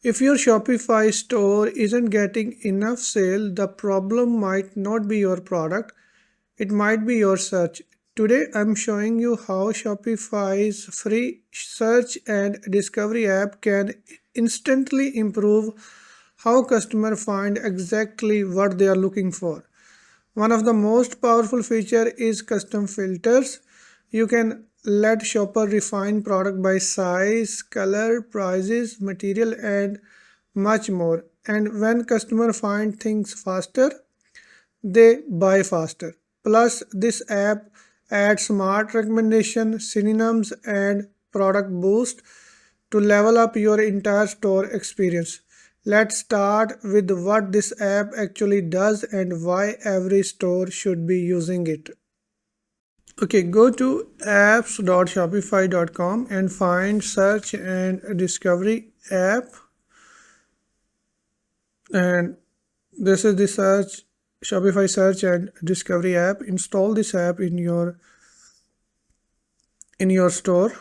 If your Shopify store isn't getting enough sale, the problem might not be your product, it might be your search. Today I'm showing you how Shopify's free search and discovery app can instantly improve how customers find exactly what they are looking for. One of the most powerful feature is custom filters. You can let shopper refine product by size, color, prices, material and much more. And when customer find things faster, they buy faster. Plus, this app adds smart recommendation, synonyms, and product boost to level up your entire store experience. Let's start with what this app actually does and why every store should be using it. Okay, go to apps.shopify.com and find search and discovery app, and this is the search Shopify search and discovery app. Install this app in your store.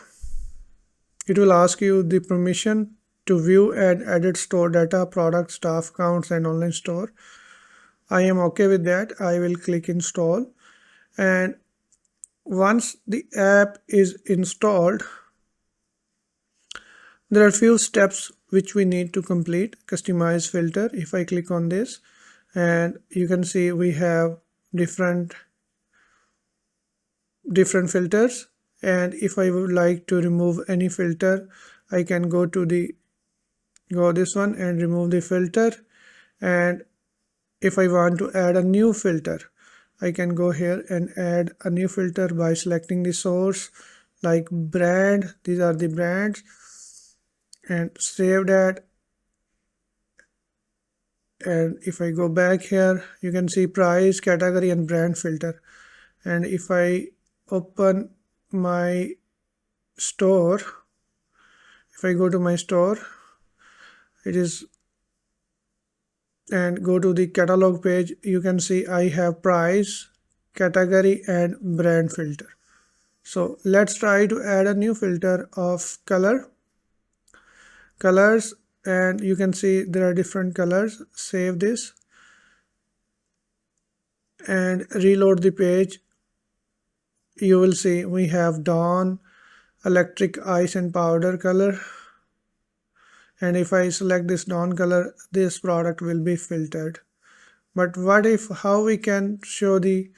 It will ask you the permission to view and edit store data, product, staff counts and online store. I am okay with that. I will click install, and once the app is installed, there are few steps which we need to complete. Customize filter. If I click on this, and you can see we have different filters, and if I would like to remove any filter, I can go this one and remove the filter. And if I want to add a new filter, I can go here and add a new filter by selecting the source like brand. These are the brands, and save that. And if I go back here, you can see price, category and brand filter. And if I open my store, if I go to my store, it is, and go to the catalog page, you can see I have price, category and brand filter. So let's try to add a new filter of colors, and you can see there are different colors. Save this and reload the page. You will see we have dawn, electric, ice and powder color. And if I select this dawn color, this product will be filtered. But what if, how we can show the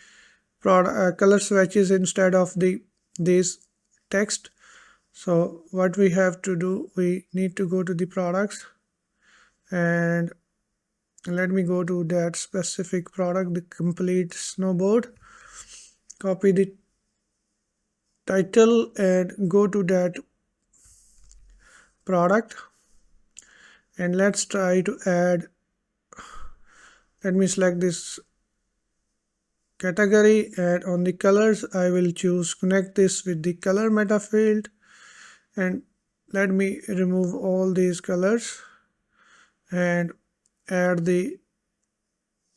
product color swatches instead of these text? So what we have to do, we need to go to the products, and let me go to that specific product, the complete snowboard. Copy the title and go to that product, and let's try to add, let me select this category, and on the colors I will choose connect this with the color Metafield, and let me remove all these colors and add the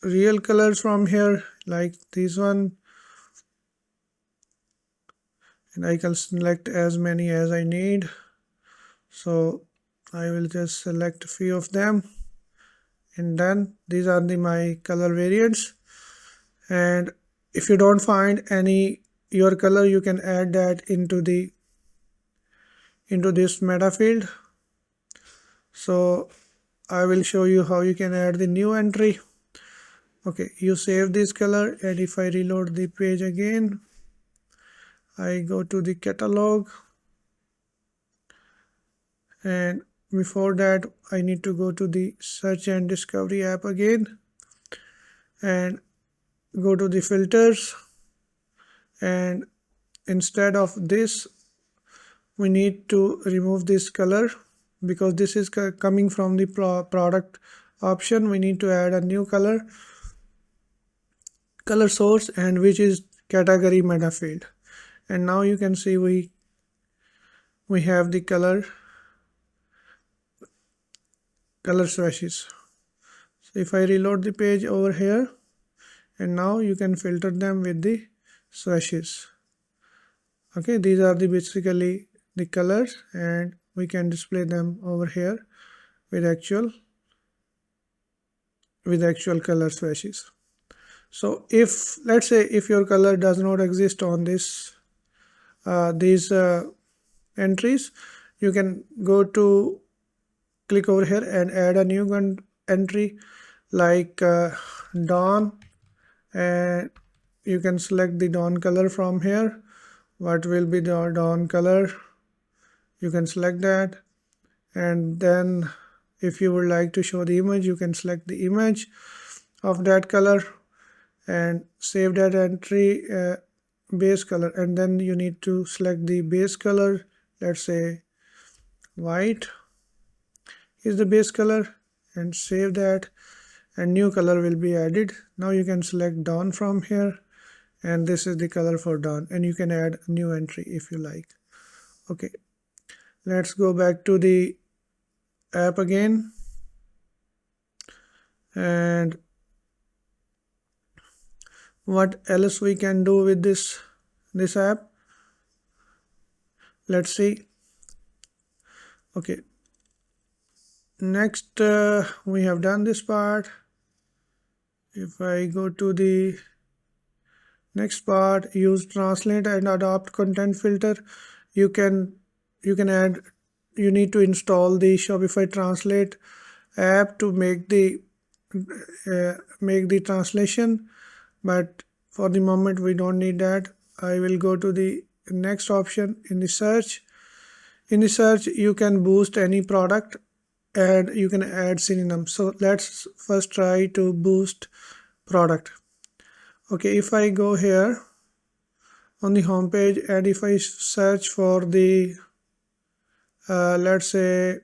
real colors from here like this one, and I can select as many as I need. So I will just select a few of them, and then these are my color variants. And if you don't find any your color, you can add that into this Metafield. So I will show you how you can add the new entry. Okay, you save this color, and if I reload the page again, I go to the catalog, and before that I need to go to the search and discovery app again and go to the filters, and instead of this we need to remove this color because this is coming from the product option. We need to add a new color source, and which is category Metafield. And now you can see we have the color swatches. So if I reload the page over here, and now you can filter them with the swatches. Okay, these are basically the colors, and we can display them over here. with actual color swatches. So if, let's say, if your color does not exist on these entries, you can go to click over here and add a new entry like dawn, and you can select the dawn color from here. What will be the dawn color? You can select that, and then if you would like to show the image, you can select the image of that color and save that entry, base color, and then you need to select the base color. Let's say white is the base color, and save that, and new color will be added. Now you can select dawn from here, and this is the color for dawn, and you can add a new entry if you like. Okay, let's go back to the app again, and what else we can do with this app? Let's see. Okay, next we have done this part. If I go to the next part, use translate and adopt content filter, you can add, you need to install the Shopify Translate app to make the translation, but for the moment we don't need that. I will go to the next option in the search. In the search, you can boost any product and you can add synonyms. So let's first try to boost product. Okay, if I go here on the home page and if I search for the let's say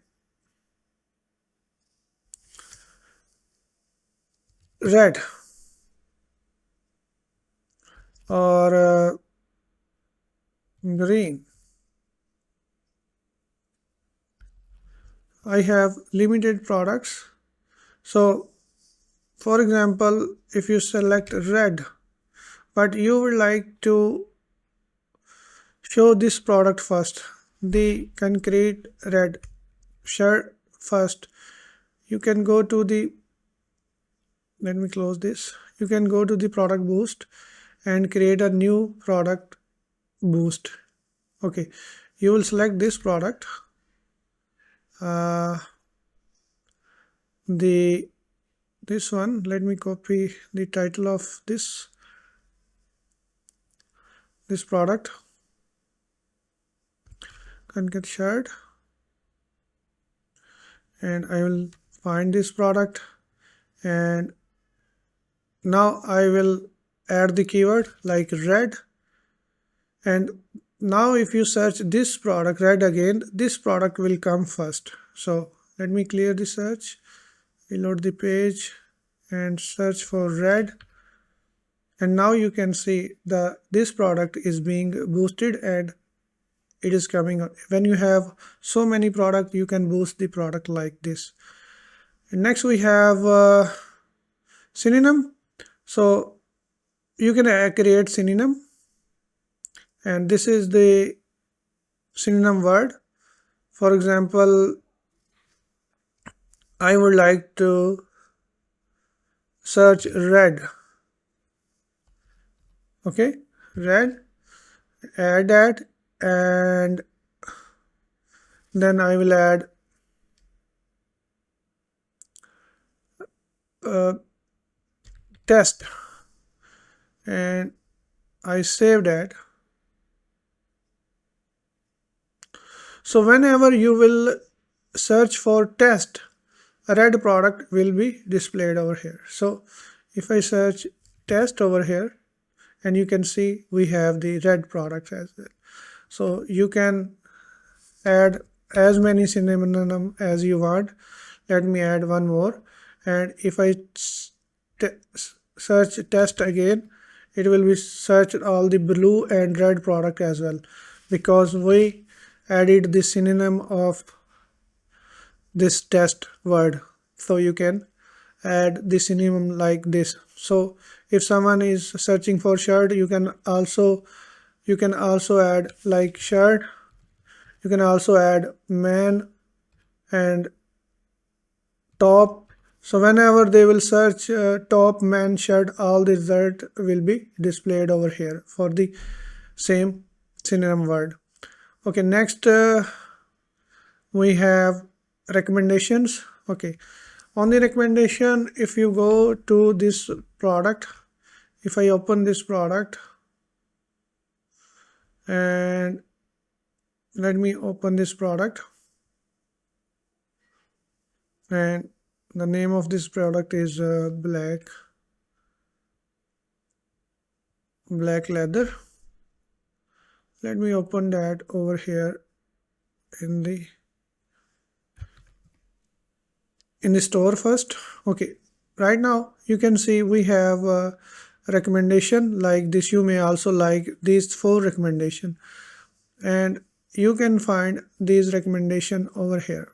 red or green, I have limited products. So for example, if you select red, but you would like to show this product first, the concrete red shirt first, you can go to the, let me close this, you can go to the product boost and create a new product boost. Okay, you will select this product, this one. Let me copy the title of this product, concrete shirt, and I will find this product, and now I will add the keyword like red, and now if you search this product red again, this product will come first. So let me clear the search, reload the page and search for red, and now you can see this product is being boosted and it is coming on. When you have so many products, you can boost the product like this. And next we have synonym. So you can create synonym, and this is the synonym word. For example, I would like to search red. Okay, red, add that, and then I will add test, and I save that. So whenever you will search for test, a red product will be displayed over here. So if I search test over here, and you can see we have the red products as well. So you can add as many synonyms as you want. Let me add one more, and if I search test again, it will be searched all the blue and red product as well, because we added the synonym of this test word. So you can add the synonym like this. So if someone is searching for shirt, you can also add like shirt. You can also add man and top. So whenever they will search top man shirt, all the result will be displayed over here for the same synonym word. Okay, next we have recommendations. Okay, on the recommendation, if you go to this product, if I open this product and let me open this product, and the name of this product is black leather. Let me open that over here in the store first. Okay, right now you can see we have a recommendation like this. You may also like these 4 recommendation, and you can find these recommendation over here.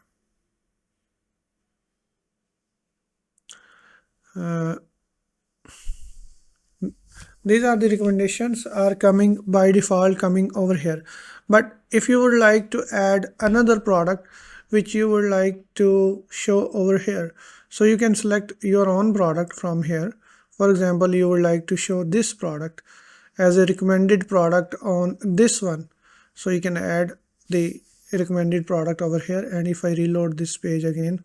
These are the recommendations are coming by default coming over here. But if you would like to add another product which you would like to show over here, so you can select your own product from here. For example, you would like to show this product as a recommended product on this one, so you can add the recommended product over here. And if I reload this page again,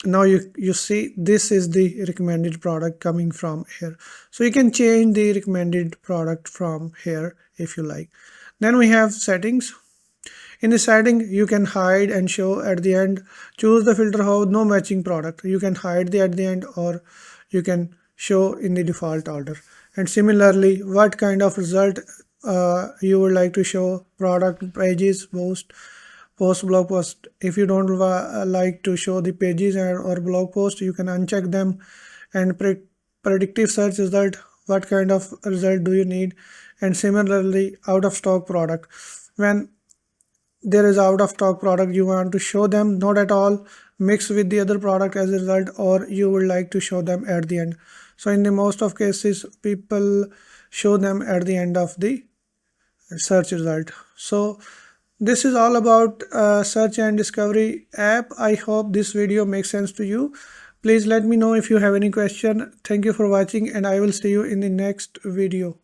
now you see this is the recommended product coming from here. So you can change the recommended product from here if you like. Then we have settings. In the setting, you can hide and show at the end. Choose the filter how no matching product. You can hide the at the end, or you can show in the default order. And similarly, what kind of result you would like to show: product, pages, post, blog post. If you don't like to show the pages or blog post, you can uncheck them. And predictive search result, what kind of result do you need? And similarly, out of stock product, when there is out of stock product, you want to show them not at all, mix with the other product as a result, or you would like to show them at the end. So in the most of cases, people show them at the end of the search result. So this is all about search and discovery app. I hope this video makes sense to you. Please let me know if you have any question. Thank you for watching, and I will see you in the next video.